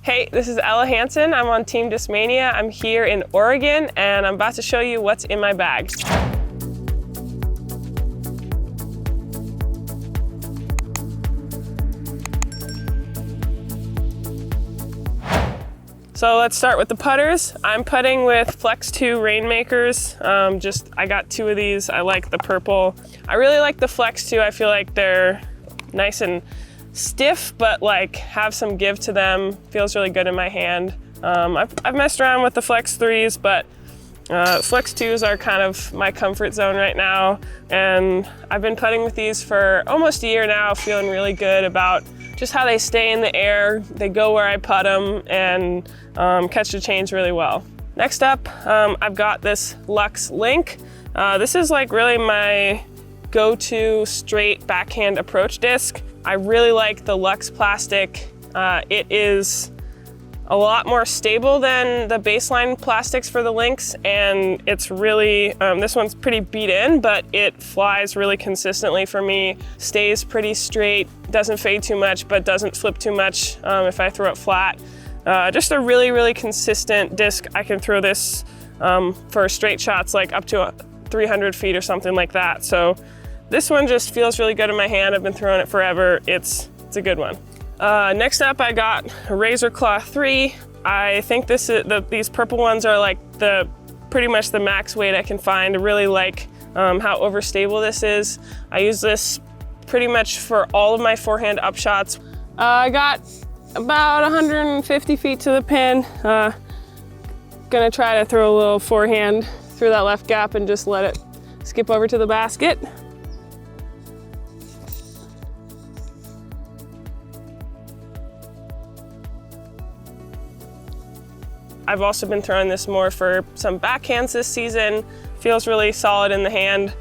Hey, this is Hansen. I'm on Team Discmania. I'm here in Oregon and I'm about to show you what's in my bag. So let's start with the putters. I'm putting with Flex 2 Rainmakers. I got 2 of these. I like the purple. I really like the Flex 2. I feel like they're nice and stiff, but like have some give to them. Feels really good in my hand. I've messed around with the Flex 3s, but Flex 2s are kind of my comfort zone right now. And I've been putting with these for almost a year now, feeling really good about just how they stay in the air. They go where I putt them and catch the chains really well. Next up, I've got this Lux Link. This is like really my go-to straight backhand approach disc. I really like the Lux plastic. It is a lot more stable than the baseline plastics for the links, and it's really, this one's pretty beat in, but it flies really consistently for me, stays pretty straight, doesn't fade too much, but doesn't flip too much if I throw it flat. Just a really, really consistent disc. I can throw this for straight shots like up to 300 feet or something like that. So this one just feels really good in my hand. I've been throwing it forever. It's a good one. Next up, I got a Razor Claw 3. I think these purple ones are like pretty much the max weight I can find. I really like how overstable this is. I use this pretty much for all of my forehand upshots. I got about 150 feet to the pin. Gonna try to throw a little forehand through that left gap and just let it skip over to the basket. I've also been throwing this more for some backhands this season. Feels really solid in the hand.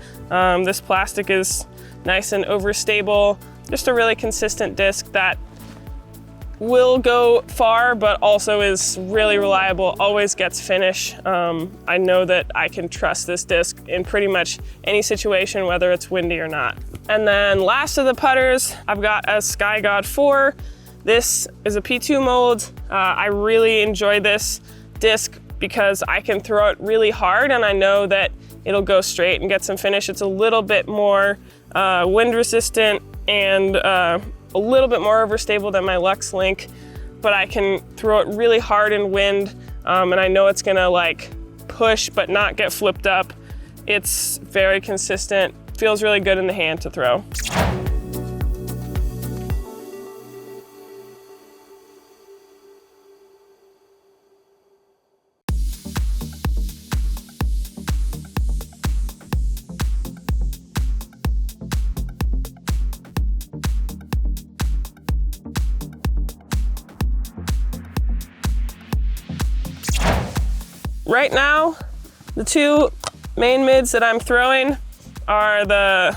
This plastic is nice and overstable. Just a really consistent disc that will go far, but also is really reliable, always gets finish. I know that I can trust this disc in pretty much any situation, whether it's windy or not. And then last of the putters, I've got a Sky God 4. This is a P2 mold. I really enjoy this disc because I can throw it really hard and I know that it'll go straight and get some finish. It's a little bit more wind resistant and a little bit more overstable than my Lux Link, but I can throw it really hard in wind and I know it's gonna like push but not get flipped up. It's very consistent, feels really good in the hand to throw. Right now, the 2 main mids that I'm throwing are the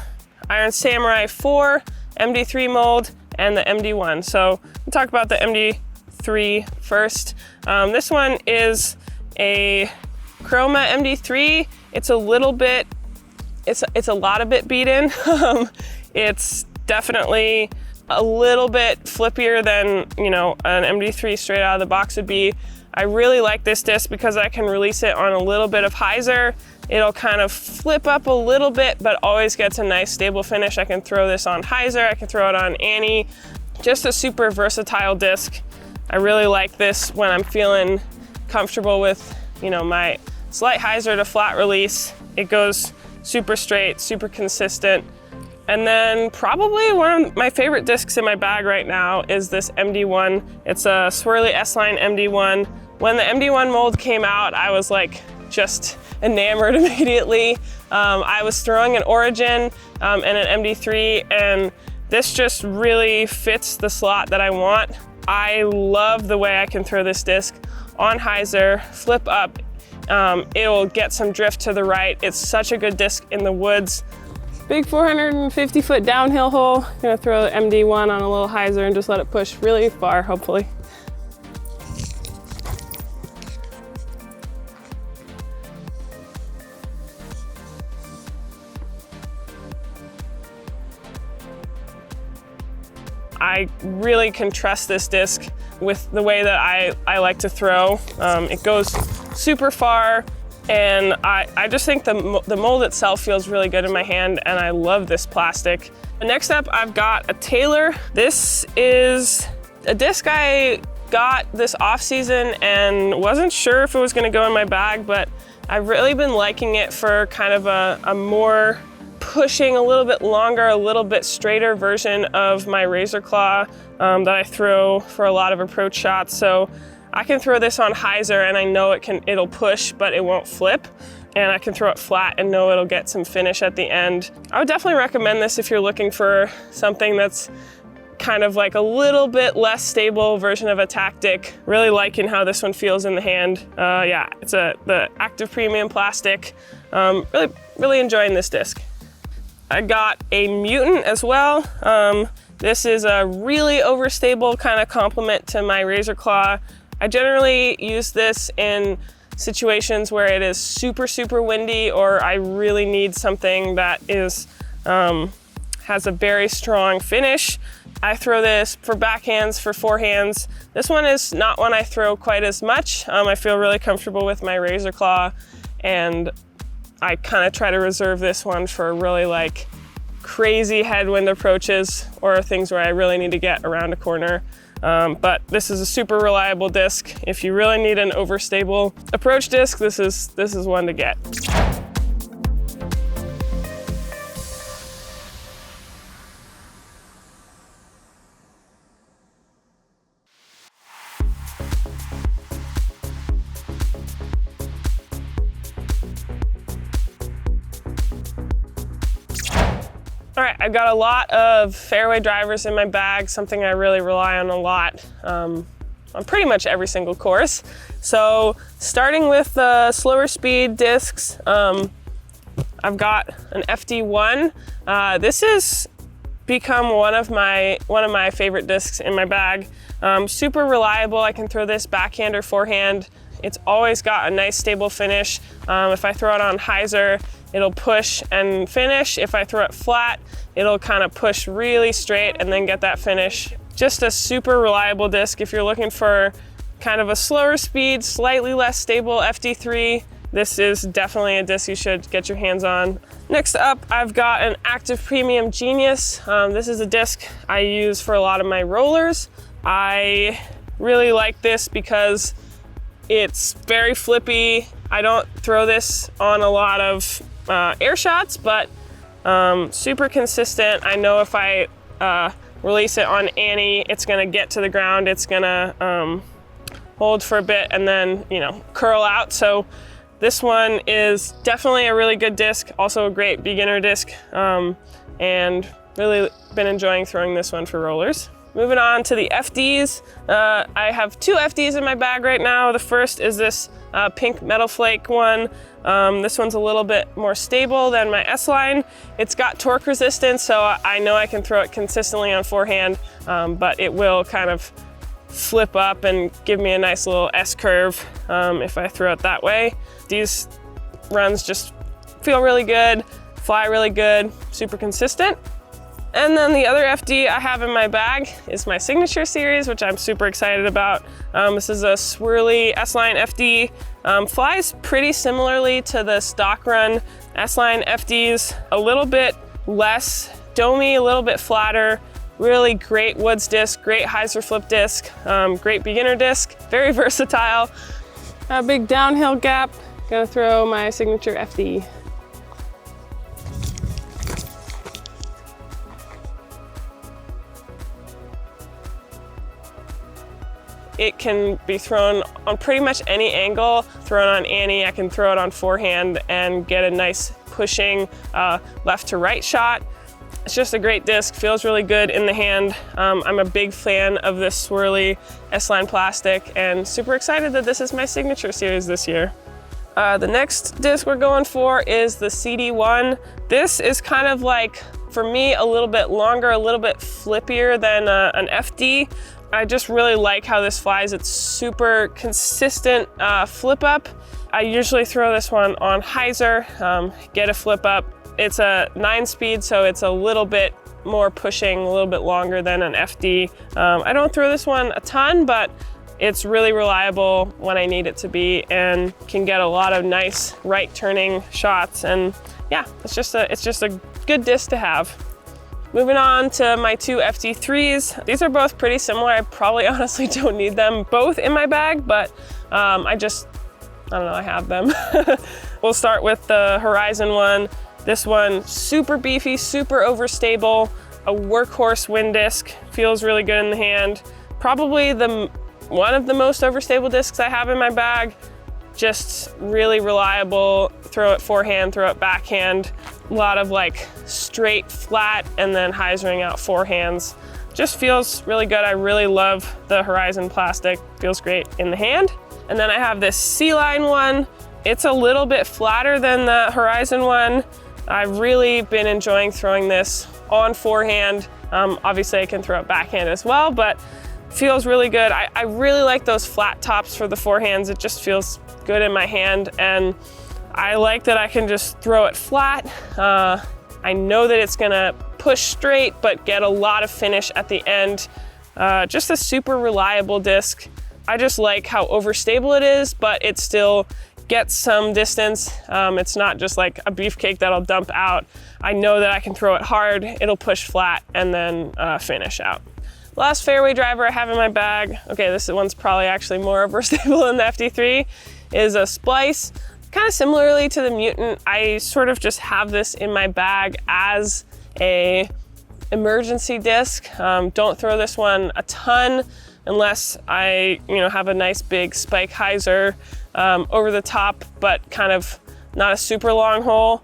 Iron Samurai 4 MD3 mold and the MD1. So we'll talk about the MD3 first. This one is a Chroma MD3. It's a little bit, it's a lot of bit beaten. It's definitely a little bit flippier than, you know, an MD3 straight out of the box would be. I really like this disc because I can release it on a little bit of hyzer. It'll kind of flip up a little bit, but always gets a nice stable finish. I can throw this on hyzer, I can throw it on Annie. Just a super versatile disc. I really like this when I'm feeling comfortable with, you know, my slight hyzer to flat release. It goes super straight, super consistent. And then probably one of my favorite discs in my bag right now is this MD1. It's a Swirly S-Line MD1. When the MD1 mold came out, I was like just enamored immediately. I was throwing an Origin and an MD3, and this just really fits the slot that I want. I love the way I can throw this disc on hyzer, flip up. It'll get some drift to the right. It's such a good disc in the woods. Big 450 foot downhill hole. Gonna throw the MD1 on a little hyzer and just let it push really far, hopefully. I really can trust this disc. with the way that I like to throw. It goes super far, and I just think the mold itself feels really good in my hand, and I love this plastic. Next up, I've got a TAILOR. This is a disc I got this off season and wasn't sure if it was gonna go in my bag, but I've really been liking it for kind of a more pushing, a little bit longer, a little bit straighter version of my razor claw that I throw for a lot of approach shots. So I can throw this on hyzer and I know it'll push, but it won't flip. And I can throw it flat and know it'll get some finish at the end. I would definitely recommend this if you're looking for something that's kind of like a little bit less stable version of a tactic. Really liking how this one feels in the hand. Yeah, it's the active premium plastic. Really enjoying this disc. I got a Mutant as well. This is a really overstable kind of complement to my razor claw. I generally use this in situations where it is super, super windy, or I really need something that is has a very strong finish. I throw this for backhands, for forehands. This one is not one I throw quite as much. I feel really comfortable with my razor claw, and I kind of try to reserve this one for really like crazy headwind approaches or things where I really need to get around a corner. But this is a super reliable disc. If you really need an overstable approach disc, this is one to get. All right, I've got a lot of fairway drivers in my bag, something I really rely on a lot on pretty much every single course. So starting with the slower speed discs, I've got an FD1. This has become one of my favorite discs in my bag. Super reliable. I can throw this backhand or forehand. It's always got a nice stable finish. If I throw it on hyzer, it'll push and finish. If I throw it flat, it'll kind of push really straight and then get that finish. Just a super reliable disc. If you're looking for kind of a slower speed, slightly less stable FD3, this is definitely a disc you should get your hands on. Next up, I've got an Active Premium Genius. This is a disc I use for a lot of my rollers. I really like this because it's very flippy. I don't throw this on a lot of air shots, but super consistent. I know if I release it on Annie, it's gonna get to the ground, it's gonna hold for a bit and then, curl out. So this one is definitely a really good disc, also a great beginner disc, and really been enjoying throwing this one for rollers. Moving on to the FDs. I have two FDs in my bag right now. The first is this pink metal flake one. This one's a little bit more stable than my S-line. It's got torque resistance, so I know I can throw it consistently on forehand, but it will kind of flip up and give me a nice little S-curve if I throw it that way. These runs just feel really good, fly really good, super consistent. And then the other FD I have in my bag is my Signature series, which I'm super excited about. This is a swirly S-line FD. Flies pretty similarly to the stock run S-line FDs, a little bit less domey, a little bit flatter. Really great woods disc, great hyzer flip disc, great beginner disc, very versatile. A big downhill gap, gonna throw my Signature FD. It can be thrown on pretty much any angle. Thrown on Annie, I can throw it on forehand and get a nice pushing left to right shot. It's just a great disc, feels really good in the hand. I'm a big fan of this swirly S-line plastic and super excited that this is my Signature series this year. The next disc we're going for is the CD1. This is kind of like, for me, a little bit longer, a little bit flippier than an FD. I just really like how this flies. It's super consistent flip up. I usually throw this one on hyzer, get a flip up. It's a 9-speed, so it's a little bit more pushing, a little bit longer than an FD. I don't throw this one a ton, but it's really reliable when I need it to be and can get a lot of nice right turning shots. And yeah, it's just a good disc to have. Moving on to my two FD3s. These are both pretty similar. I probably honestly don't need them both in my bag, but I don't know, I have them. We'll start with the Horizon one. This one, super beefy, super overstable, a workhorse wind disc, feels really good in the hand. Probably one of the most overstable discs I have in my bag. Just really reliable, throw it forehand, throw it backhand. A lot of like straight, flat, and then hyzering out forehands. Just feels really good. I really love the Horizon plastic, feels great in the hand. And then I have this C-Line one. It's a little bit flatter than the Horizon one. I've really been enjoying throwing this on forehand. Obviously I can throw it backhand as well, but feels really good. I really like those flat tops for the forehands. It just feels good in my hand, and I like that I can just throw it flat. I know that it's gonna push straight, but get a lot of finish at the end. Just a super reliable disc. I just like how overstable it is, but it still gets some distance. It's not just like a beefcake that'll dump out. I know that I can throw it hard, it'll push flat, and then finish out. Last fairway driver I have in my bag, okay, this one's probably actually more overstable than the FD3, is a Splice. Kind of similarly to the Mutant, I sort of just have this in my bag as a emergency disc. Don't throw this one a ton unless I have a nice big spike hyzer over the top, but kind of not a super long hole.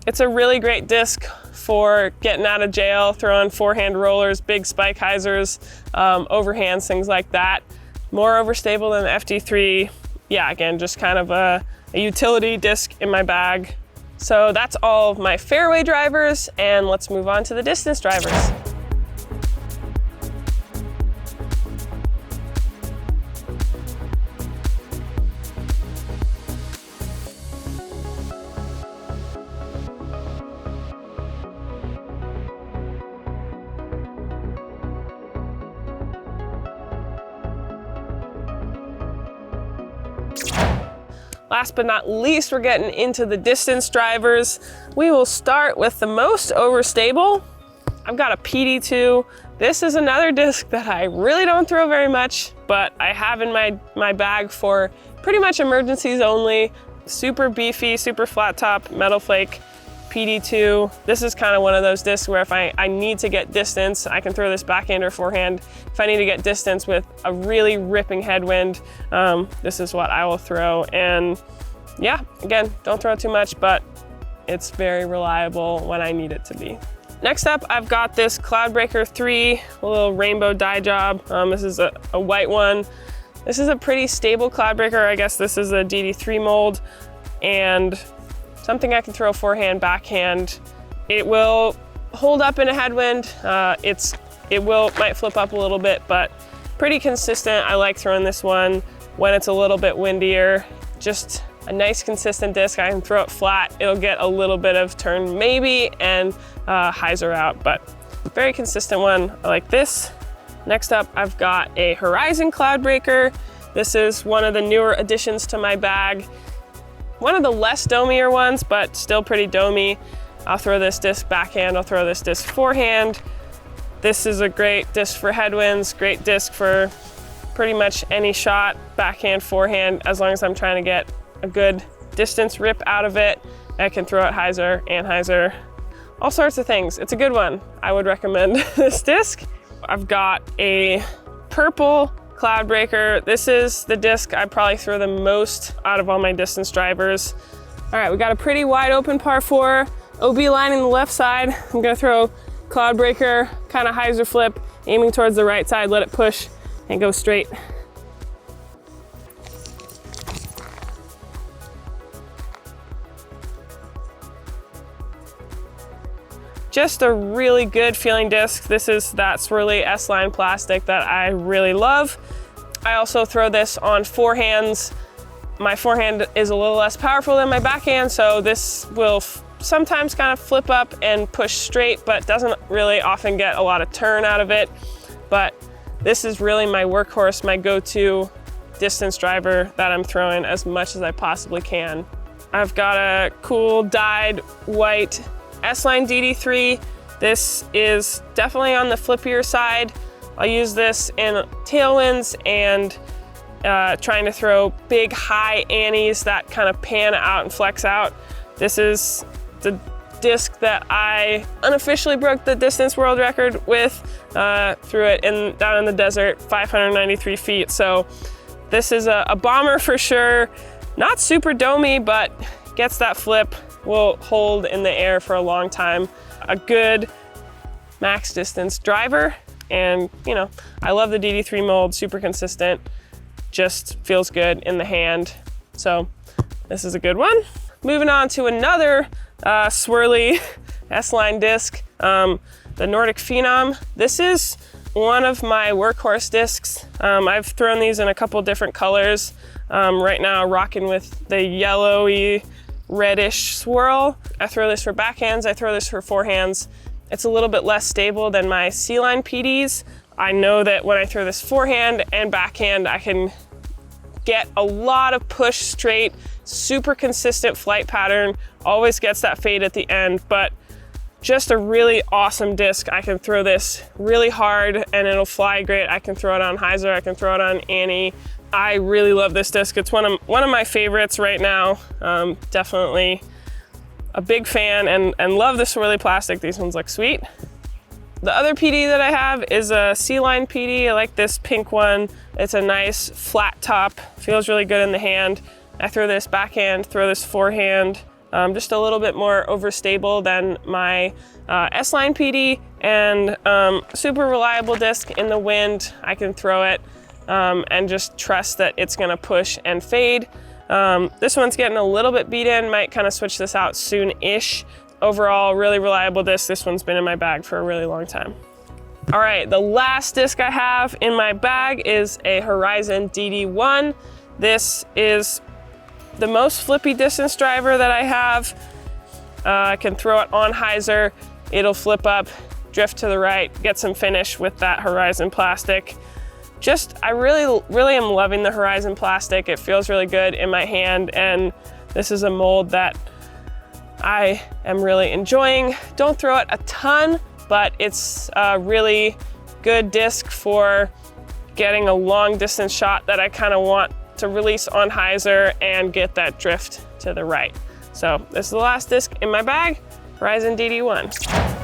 It's a really great disc for getting out of jail, throwing forehand rollers, big spike hyzers, overhands, things like that. More overstable than the FD3. Yeah, again, just kind of a utility disc in my bag. So that's all of my fairway drivers, and let's move on to the distance drivers. Last but not least, we're getting into the distance drivers. We will start with the most overstable. I've got a PD2. This is another disc that I really don't throw very much, but I have in my bag for pretty much emergencies only. Super beefy, super flat top, metal flake, PD2. This is kind of one of those discs where if I need to get distance, I can throw this backhand or forehand. If I need to get distance with a really ripping headwind, this is what I will throw. And yeah, again, don't throw too much, but it's very reliable when I need it to be. Next up, I've got this Cloudbreaker 3, a little rainbow dye job. This is a white one. This is a pretty stable Cloudbreaker. I guess this is a DD3 mold, and something I can throw forehand, backhand. It will hold up in a headwind. It might flip up a little bit, but pretty consistent. I like throwing this one when it's a little bit windier. Just a nice consistent disc. I can throw it flat. It'll get a little bit of turn maybe and hyzer out, but very consistent one. I like this. Next up, I've got a Horizon Cloudbreaker. This is one of the newer additions to my bag. One of the less domier ones, but still pretty domey. I'll throw this disc backhand, I'll throw this disc forehand. This is a great disc for headwinds, great disc for pretty much any shot, backhand, forehand, as long as I'm trying to get a good distance rip out of it. I can throw it hyzer, anhyzer, all sorts of things. It's a good one. I would recommend this disc. I've got a purple Cloudbreaker. This is the disc I probably throw the most out of all my distance drivers. All right, we got a pretty wide open par 4, OB lining the left side. I'm gonna throw Cloudbreaker, kind of hyzer flip, aiming towards the right side, let it push and go straight. Just a really good feeling disc. This is that swirly S-line plastic that I really love. I also throw this on forehands. My forehand is a little less powerful than my backhand, so this will sometimes kind of flip up and push straight, but doesn't really often get a lot of turn out of it. But this is really my workhorse, my go-to distance driver that I'm throwing as much as I possibly can. I've got a cool dyed white S-Line DD3. This is definitely on the flippier side. I'll use this in tailwinds and trying to throw big high annies that kind of pan out and flex out. This is the disc that I unofficially broke the distance world record with. Threw it down in the desert, 593 feet. So this is a bomber for sure. Not super domey, but gets that flip, will hold in the air for a long time. A good max distance driver. And you know, I love the DD3 mold, super consistent, just feels good in the hand. So this is a good one. Moving on to another swirly S-Line disc, the NORDIC PHENOM. This is one of my workhorse discs. I've thrown these in a couple different colors. Right now rocking with the yellowy reddish swirl. I throw this for backhands, I throw this for forehands. It's a little bit less stable than my C-Line PDs. I know that when I throw this forehand and backhand, I can get a lot of push straight, super consistent flight pattern, always gets that fade at the end, but just a really awesome disc. I can throw this really hard and it'll fly great. I can throw it on hyzer, I can throw it on Annie. I really love this disc. It's one of my favorites right now. Definitely a big fan and love the swirly plastic. These ones look sweet. The other PD that I have is a C-Line PD. I like this pink one. It's a nice flat top, feels really good in the hand. I throw this backhand, throw this forehand. Just a little bit more overstable than my S-Line PD, and super reliable disc in the wind. I can throw it and just trust that it's gonna push and fade. This one's getting a little bit beat in, might kind of switch this out soon-ish. Overall, really reliable disc. This one's been in my bag for a really long time. All right, the last disc I have in my bag is a Horizon DD1. This is the most flippy distance driver that I have. I can throw it on hyzer, it'll flip up, drift to the right, get some finish with that Horizon plastic. I really am loving the Horizon plastic. It feels really good in my hand, and this is a mold that I am really enjoying. Don't throw it a ton, but it's a really good disc for getting a long distance shot that I kind of want to release on hyzer and get that drift to the right. So this is the last disc in my bag, Horizon DD1.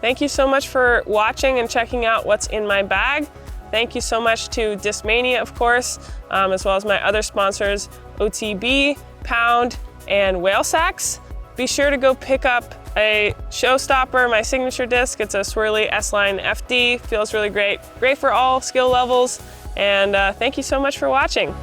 Thank you so much for watching and checking out what's in my bag. Thank you so much to Discmania, of course, as well as my other sponsors, OTB, Pound, and Whale Sacks. Be sure to go pick up a showstopper, my signature disc. It's a swirly S-Line FD, feels really great. Great for all skill levels, and thank you so much for watching.